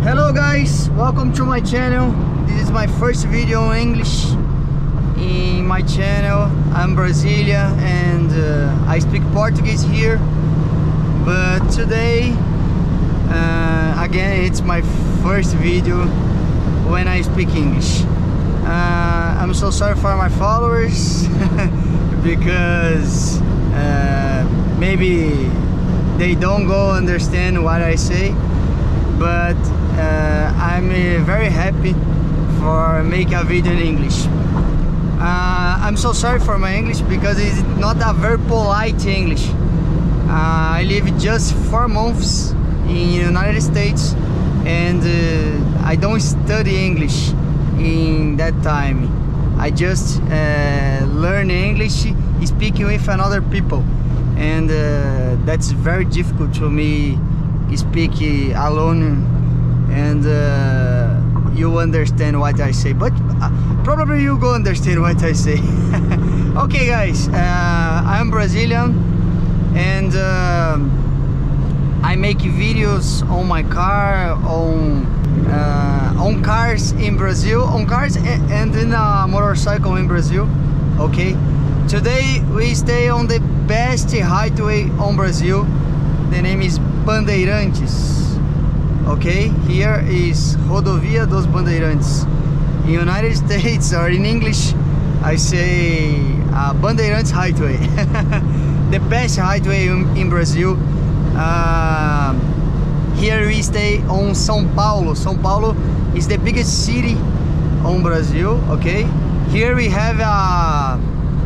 Hello guys, welcome to my channel. This is my first video in English in my channel. I'm Brazilian and I speak Portuguese here, but today again it's my first video when I speak English. I'm so sorry for my followers because maybe they don't go understand what I say, but I'm very happy for make a video in English. I'm so sorry for my English because it's not a very polite English. I live just 4 months in the United States and I don't study English in that time. I just learn English speaking with another people, and that's very difficult to me speak alone and you understand what I say, but probably you go understand what I say. Okay guys, I'm Brazilian and I make videos on my car, on cars in Brazil, on cars and in a motorcycle in Brazil. Okay, today we stay on the best highway on Brazil. The name is Bandeirantes. Okay, here is Rodovia dos Bandeirantes. In United States or in English I say Bandeirantes Highway. The best highway in Brazil. Here we stay on São Paulo. São Paulo is the biggest city on Brazil. Okay, here we have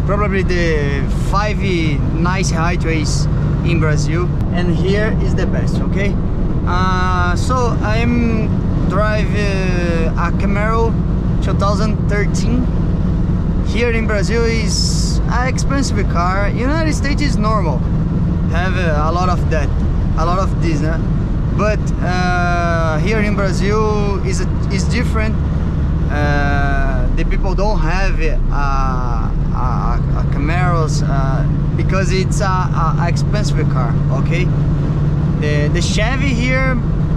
probably the 5 nice highways in Brazil, and here is the best. Okay, so I'm driving a Camaro 2013. Here in Brazil is an expensive car. United States is normal, have a lot of that, a lot of this, huh? But here in Brazil is different. The people don't have Camaros because it's a expensive car. Okay, the Chevy here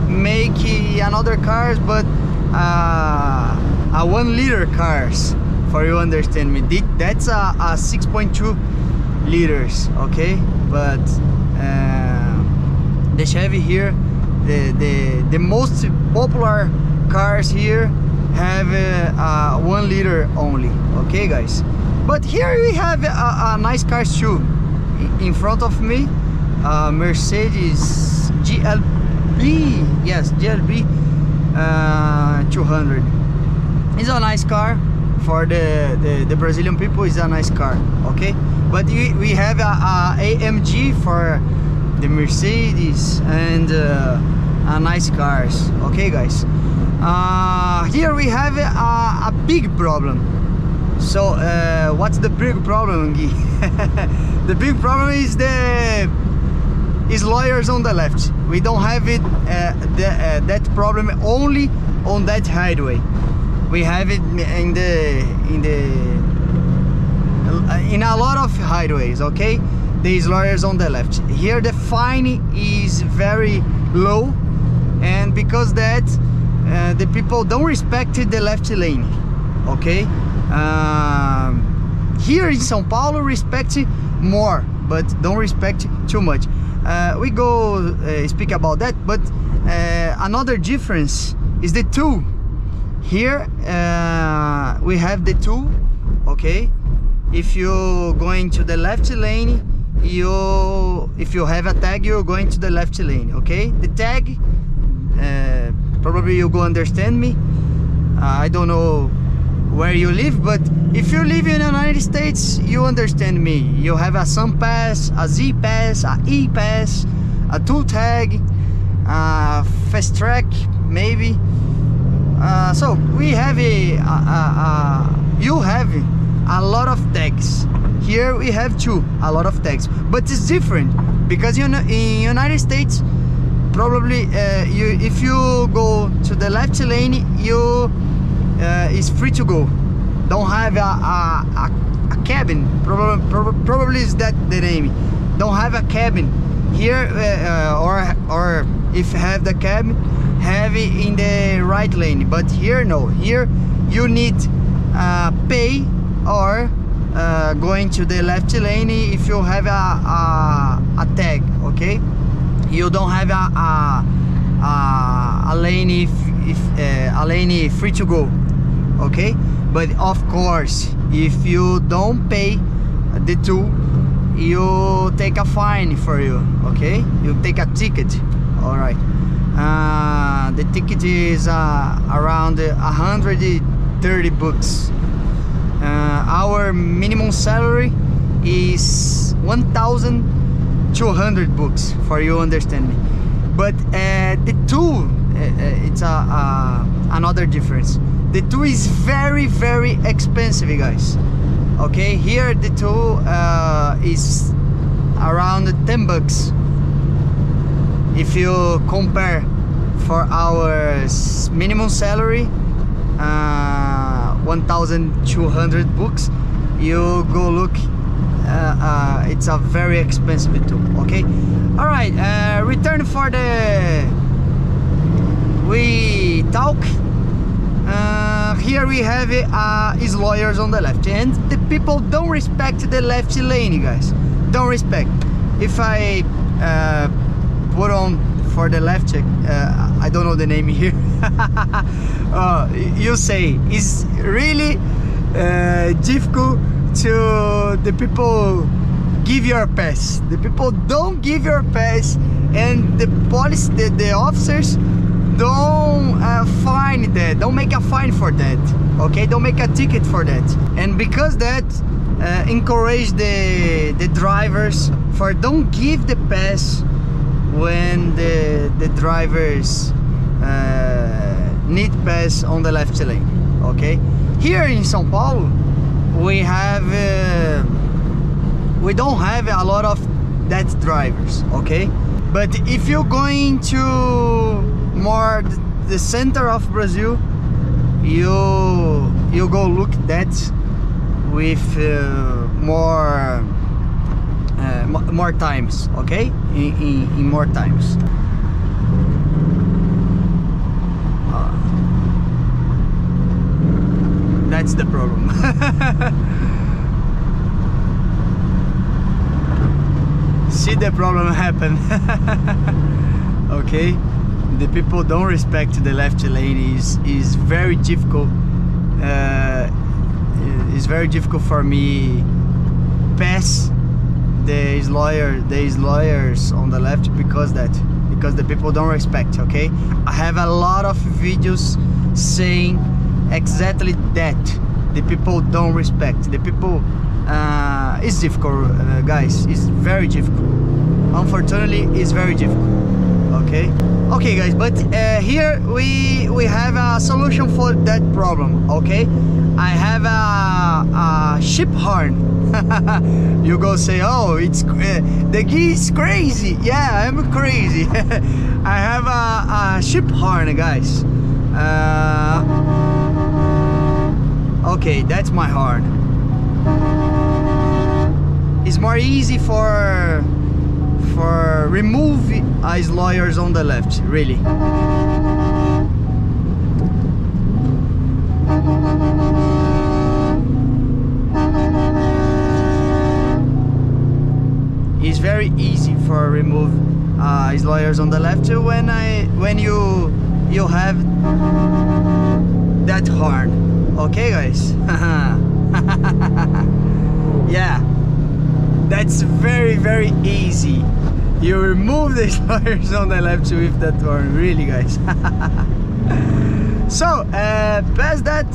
make another cars, but a 1 liter cars, for you understand me. That's a 6.2 liters. Okay, but the Chevy here, the most popular cars here have 1 liter only. Okay guys, but here we have a nice cars too. In front of me, Mercedes GLB, yes, GLB 200. It's a nice car for the Brazilian people. Is a nice car. Okay, but we have a AMG for the Mercedes and a nice cars. Okay guys, here we have a big problem. So what's the big problem, Gui? The big problem is lawyers on the left. We don't have it that problem only on that highway. We have it in a lot of highways. Okay, there's lawyers on the left. Here the fine is very low, and because that the people don't respect the left lane. Okay, here in São Paulo respect more, but don't respect too much. We go speak about that, but another difference is the tool. Here we have the tool. Okay, if you going to the left lane, if you have a tag, you're going to the left lane. Okay, the tag, probably you go understand me. I don't know where you live, but if you live in the United States, you understand me. You have a SUN pass, a Z pass, a E pass, a tool tag, fast track maybe. So we have you have a lot of tags. Here we have a lot of tags, but it's different because in United States probably if you go to the left lane, you is free to go. Don't have a cabin. Probably is that the name. Don't have a cabin here, or if have the cab heavy in the right lane. But here no, here you need pay or going to the left lane if you have a tag, okay? You don't have a lane if a lane free to go, okay? But of course, if you don't pay the toll, you take a fine for you, okay? You take a ticket, all right? The ticket is around 130 bucks. Our minimum salary is 1,200 bucks, for you understand me. But the tool, it's another difference. The tool is very expensive, guys. Okay, here the tool is around 10 bucks. If you compare for our minimum salary, 1,200 bucks, you go look, it's a very expensive tool, okay? All right, return for the we talk. Here we have is lawyers on the left, and the people don't respect the left lane, guys. Don't respect. If I put on for the left, I don't know the name here. You say it's really difficult to the people give your pass. The people don't give your pass, and the police, the officers don't fine that, don't make a fine for that, okay? Don't make a ticket for that. And because that encourage the drivers for don't give the pass when the drivers need pass on the left lane, okay? Here in São Paulo we have we don't have a lot of that drivers, okay? But if you're going to more the center of Brazil, you go look that with more times, okay? In more times. That's the problem. See the problem happen. Okay, the people don't respect the left lane. Is very difficult. It's very difficult for me pass these lawyers on the left because the people don't respect, okay? I have a lot of videos saying exactly that. The people don't respect. The people it's difficult, guys. It's very difficult. Unfortunately, it's very difficult. Okay guys, but here we have a solution for that problem, okay? I have a ship horn. You go say, oh, it's the geese is crazy. Yeah, I'm crazy. I have a ship horn, guys. Okay, that's my horn. It's more easy for remove eyes lawyers on the left, really. It's very easy for remove eyes lawyers on the left when you have that horn. Okay, guys. Yeah, that's very easy. You remove the lawyers on the left with that horn, really, guys. So past that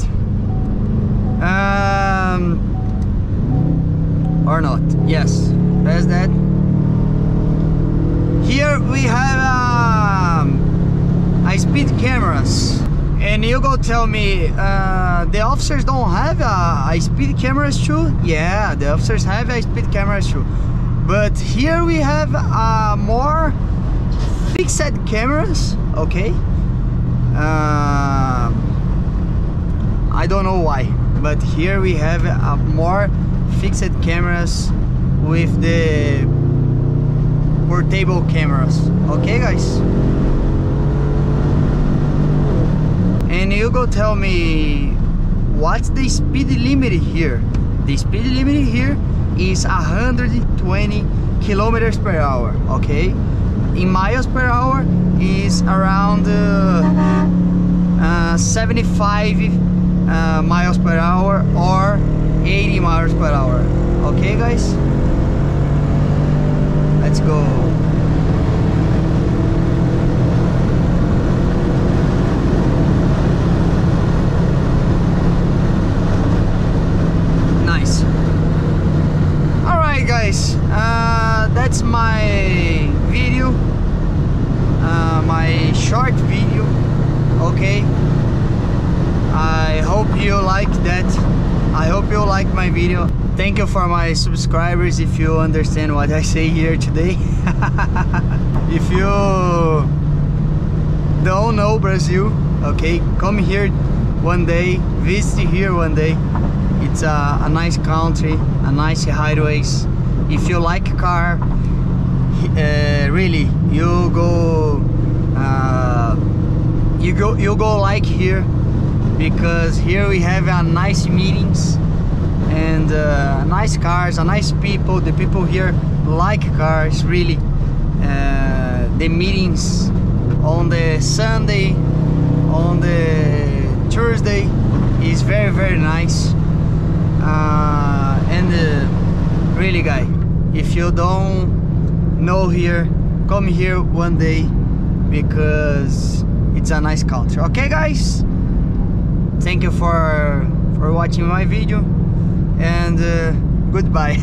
or not, yes, past that. Here we have speed cameras, and you go tell me the officers don't have a speed cameras too? Yeah, the officers have a speed cameras too, but here we have more fixed cameras, okay? I don't know why, but here we have more fixed cameras with the portable cameras, okay, guys? Can you go tell me what's the speed limit here? The speed limit here is 120 kilometers per hour, okay? In miles per hour is around 75 miles per hour or 80 miles per hour. Okay, guys? Let's go. Nice. Alright, guys. That's my video. My short video. Okay. I hope you like that. I hope you like my video. Thank you for my subscribers if you understand what I say here today. If you don't know Brazil, okay, come here one day, visit here one day. It's a nice country, a nice highways. If you like car, really, you go like here, because here we have a nice meetings and nice cars, a nice people. The people here like cars, really. The meetings on the Sunday, on the Thursday is very, very nice. And really, guy, if you don't know here, come here one day, because it's a nice country. Okay, guys, thank you for watching my video, and goodbye.